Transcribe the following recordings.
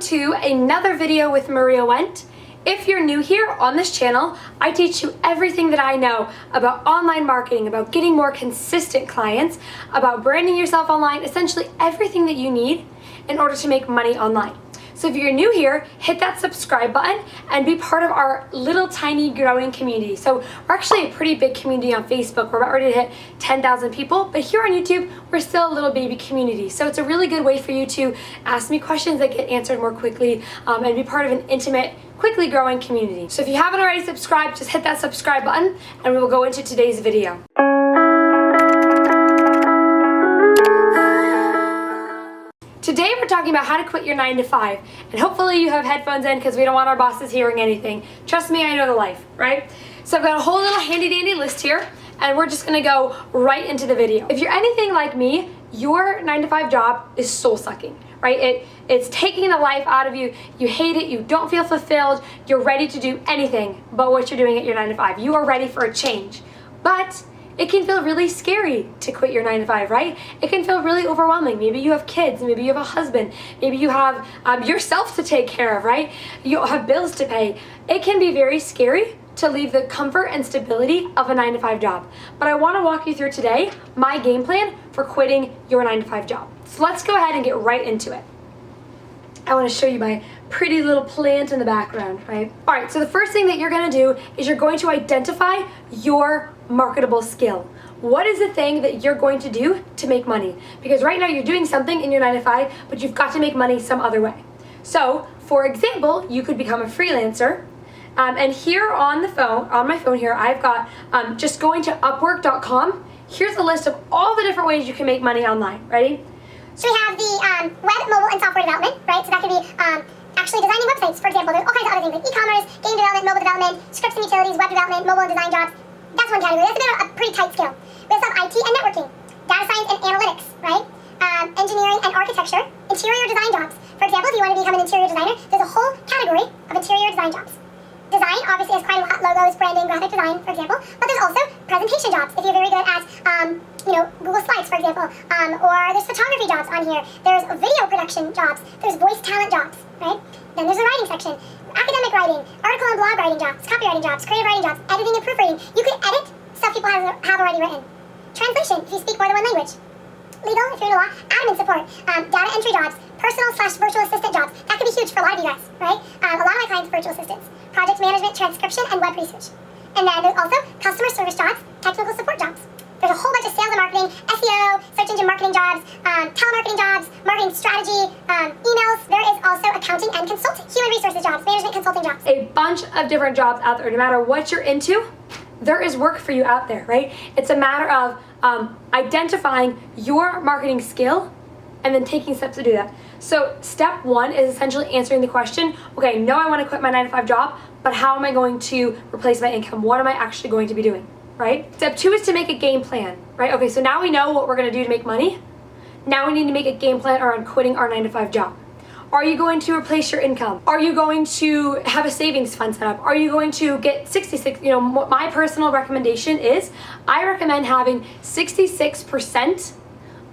to another video with Maria Wendt. If you're new here on this channel, I teach you everything that I know about online marketing, about getting more consistent clients, about branding yourself online, essentially everything that you need in order to make money online. So if you're new here, hit that subscribe button and be part of our little tiny growing community. So we're actually a pretty big community on Facebook. We're about ready to hit 10,000 people, but here on YouTube, we're still a little baby community. So it's a really good way for you to ask me questions that get answered more quickly and be part of an intimate, quickly growing community. So if you haven't already subscribed, just hit that subscribe button and we will go into today's video. Today we're talking about how to quit your 9 to 5, and hopefully you have headphones in because we don't want our bosses hearing anything. Trust me, I know the life, right? So I've got a whole little handy dandy list here, and we're just gonna go right into the video. If you're anything like me, your 9 to 5 job is soul sucking, right? It's taking the life out of you. You hate it, you don't feel fulfilled, you're ready to do anything but what you're doing at your 9 to 5. You are ready for a change, but it can feel really scary to quit your 9 to 5, right? It can feel really overwhelming. Maybe you have kids, maybe you have a husband, maybe you have yourself to take care of, right? You have bills to pay. It can be very scary to leave the comfort and stability of a 9 to 5 job. But I wanna walk you through today my game plan for quitting your 9 to 5 job. So let's go ahead and get right into it. I wanna show you my pretty little plant in the background, right? All right, so the first thing that you're gonna do is you're going to identify your marketable skill. What is the thing that you're going to do to make money? Because right now you're doing something in your 9 to 5, but you've got to make money some other way. So, for example, you could become a freelancer. And here on my phone here, I've got just going to Upwork.com. Here's a list of all the different ways you can make money online. Ready? So we have the web, mobile, and software development, right? So that could be actually designing websites, for example. There's all kinds of other things like e-commerce, game development, mobile development, scripts and utilities, web development, mobile and design jobs. That's one category. That's a pretty tight skill. We also have IT and networking, data science and analytics, right? Engineering and architecture, interior design jobs. For example, if you want to become an interior designer, there's a whole category of interior design jobs. Design obviously has quite a lot: logos, branding, graphic design, for example. But there's also presentation jobs. If you're very good at, Google Slides, for example, or there's photography jobs on here. There's video production jobs. There's voice talent jobs, right? Then there's a writing section, academic writing, article and blog writing jobs, copywriting jobs, creative writing jobs, editing and proofreading. You can edit stuff people have already written. Translation, if you speak more than one language. Legal, if you're in law, admin support, data entry jobs, personal/virtual assistant jobs. That could be huge for a lot of you guys, right? A lot of my clients are virtual assistants. Project management, transcription, and web research. And then there's also customer service jobs, technical support jobs. There's a whole bunch of sales and marketing, SEO, search engine marketing jobs, telemarketing jobs, marketing strategy, emails. There is also accounting and consulting, human resources jobs, management consulting jobs. A bunch of different jobs out there. No matter what you're into, there is work for you out there, right? It's a matter of identifying your marketing skill and then taking steps to do that. So step one is essentially answering the question, okay, no, I want to quit my 9 to 5 job, but how am I going to replace my income? What am I actually going to be doing, right? Step two is to make a game plan, right? Okay, so now we know what we're going to do to make money. Now we need to make a game plan around quitting our 9 to 5 job. Are you going to replace your income? Are you going to have a savings fund set up? Are you going to get 66, my personal recommendation is I recommend having 66%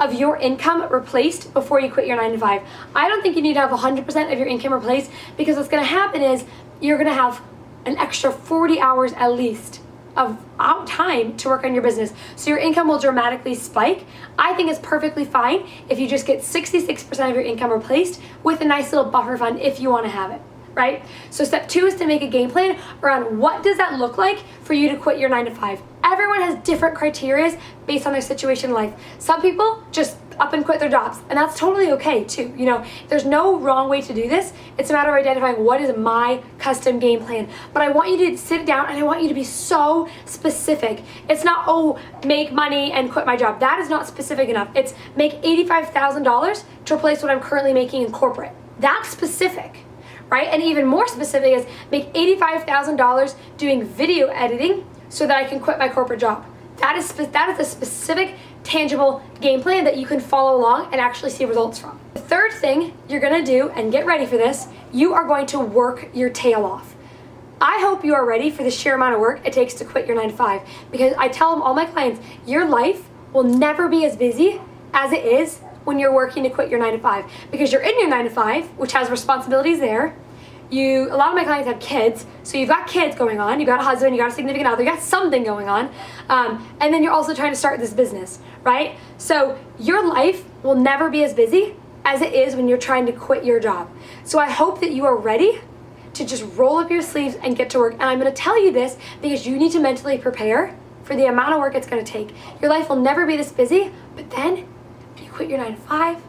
of your income replaced before you quit your 9 to 5. I don't think you need to have 100% of your income replaced, because what's gonna happen is you're gonna have an extra 40 hours at least of time to work on your business. So your income will dramatically spike. I think it's perfectly fine if you just get 66% of your income replaced with a nice little buffer fund if you wanna have it, right? So step two is to make a game plan around what does that look like for you to quit your 9 to 5. Everyone has different criteria based on their situation in life. Some people just up and quit their jobs, and that's totally okay too. There's no wrong way to do this. It's a matter of identifying what is my custom game plan. But I want you to sit down and I want you to be so specific. It's not, oh, make money and quit my job. That is not specific enough. It's make $85,000 to replace what I'm currently making in corporate. That's specific, right? And even more specific is make $85,000 doing video editing so that I can quit my corporate job. That is a specific, tangible game plan that you can follow along and actually see results from. The third thing you're gonna do, and get ready for this, you are going to work your tail off. I hope you are ready for the sheer amount of work it takes to quit your 9 to 5, because I tell all my clients, your life will never be as busy as it is when you're working to quit your 9 to 5, because you're in your 9 to 5, which has responsibilities there. A lot of my clients have kids, so you've got kids going on, you've got a husband, you got a significant other, you got something going on, and then you're also trying to start this business, right? So your life will never be as busy as it is when you're trying to quit your job. So I hope that you are ready to just roll up your sleeves and get to work. And I'm gonna tell you this because you need to mentally prepare for the amount of work it's gonna take. Your life will never be this busy, but then you quit your 9 to 5,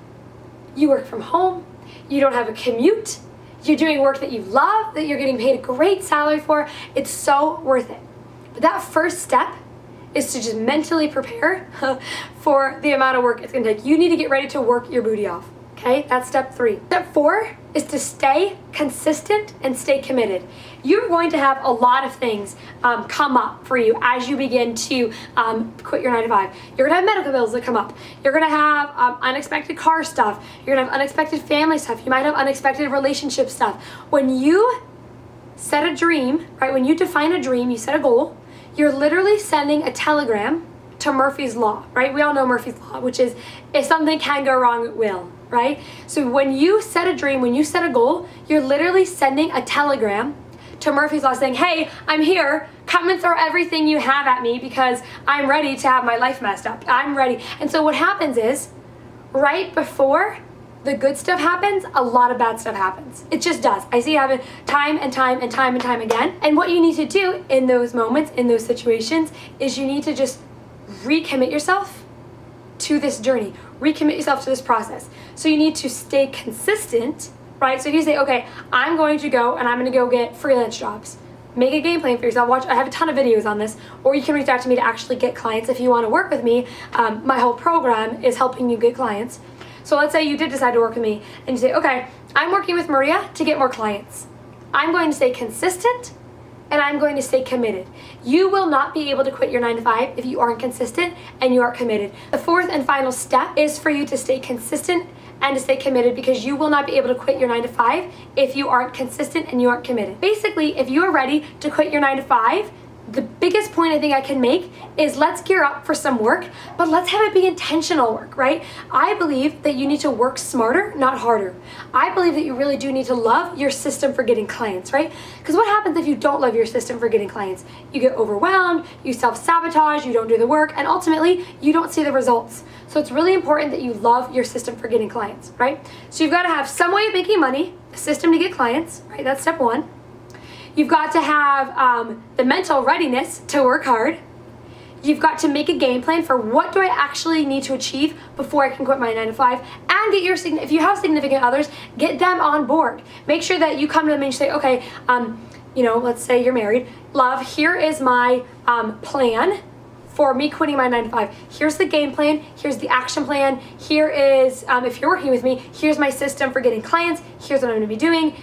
you work from home, you don't have a commute, you're doing work that you love, that you're getting paid a great salary for. It's so worth it. But that first step is to just mentally prepare for the amount of work it's gonna take. You need to get ready to work your booty off, okay? That's step 3. Step 4 is to stay consistent and stay committed. You're going to have a lot of things come up for you as you begin to quit your 9 to 5. You're gonna have medical bills that come up. You're gonna have unexpected car stuff. You're gonna have unexpected family stuff. You might have unexpected relationship stuff. When you set a dream, right, when you define a dream, you set a goal, you're literally sending a telegram to Murphy's Law, right? We all know Murphy's Law, which is if something can go wrong, it will, right? So when you set a dream, when you set a goal, you're literally sending a telegram to Murphy's Law saying, hey, I'm here, come and throw everything you have at me because I'm ready to have my life messed up. I'm ready. And so what happens is, right before the good stuff happens, a lot of bad stuff happens. It just does. I see it happen time and time and time and time again. And what you need to do in those moments, in those situations, is you need to just recommit yourself to this journey, recommit yourself to this process. So you need to stay consistent, right? So if you say, okay, I'm going to go and I'm going to go get freelance jobs, make a game plan for yourself. I have a ton of videos on this, or you can reach out to me to actually get clients if you want to work with me. My whole program is helping you get clients. So let's say you did decide to work with me and you say, okay, I'm working with Maria to get more clients. I'm going to stay consistent and I'm going to stay committed. You will not be able to quit your 9 to 5 if you aren't consistent and you aren't committed. The 4th and final step is for you to stay consistent and to stay committed, because you will not be able to quit your 9 to 5 if you aren't consistent and you aren't committed. Basically, if you are ready to quit your 9 to 5, the biggest point I think I can make is let's gear up for some work, but let's have it be intentional work, right? I believe that you need to work smarter, not harder. I believe that you really do need to love your system for getting clients, right? Because what happens if you don't love your system for getting clients? You get overwhelmed, you self-sabotage, you don't do the work, and ultimately you don't see the results. So it's really important that you love your system for getting clients, right? So you've got to have some way of making money, a system to get clients, right? That's step 1. You've got to have the mental readiness to work hard. You've got to make a game plan for what do I actually need to achieve before I can quit my 9 to 5, and get if you have significant others, get them on board. Make sure that you come to them and you say, okay, let's say you're married. Love, here is my plan for me quitting my 9 to 5. Here's the game plan. Here's the action plan. Here is, if you're working with me, here's my system for getting clients. Here's what I'm going to be doing.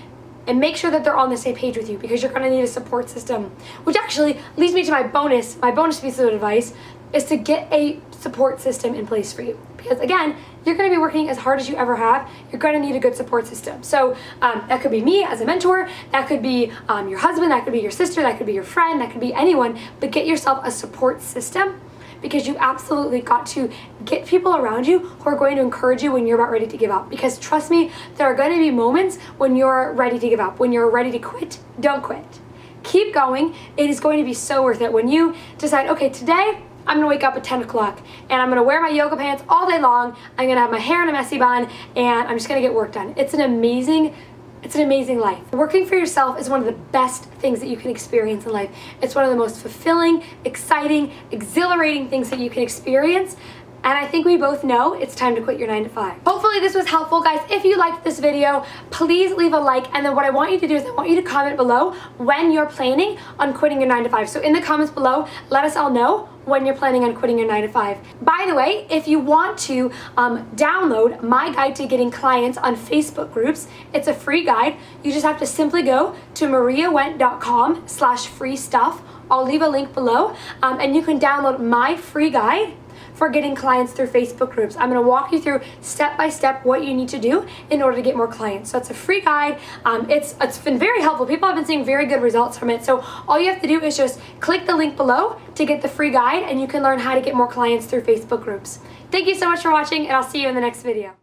And make sure that they're on the same page with you, because you're going to need a support system. Which actually leads me to my bonus piece of advice is to get a support system in place for you. Because again, you're going to be working as hard as you ever have. You're going to need a good support system. So that could be me as a mentor. That could be your husband. That could be your sister. That could be your friend. That could be anyone. But get yourself a support system, because you absolutely got to get people around you who are going to encourage you when you're about ready to give up. Because trust me, there are going to be moments when you're ready to give up. When you're ready to quit, don't quit. Keep going. It is going to be so worth it. When you decide, okay, today I'm going to wake up at 10 o'clock and I'm going to wear my yoga pants all day long. I'm going to have my hair in a messy bun and I'm just going to get work done. It's an amazing life. Working for yourself is one of the best things that you can experience in life. It's one of the most fulfilling, exciting, exhilarating things that you can experience. And I think we both know it's time to quit your 9 to 5. Hopefully this was helpful, guys. If you liked this video, please leave a like. And then what I want you to do is I want you to comment below when you're planning on quitting your 9 to 5. So in the comments below, let us all know when you're planning on quitting your 9 to 5. By the way, if you want to download my guide to getting clients on Facebook groups, it's a free guide. You just have to simply go to mariawent.com/free stuff. I'll leave a link below and you can download my free guide for getting clients through Facebook groups. I'm going to walk you through step by step what you need to do in order to get more clients. So it's a free guide. It's been very helpful. People have been seeing very good results from it. So all you have to do is just click the link below to get the free guide, and you can learn how to get more clients through Facebook groups. Thank you so much for watching, and I'll see you in the next video.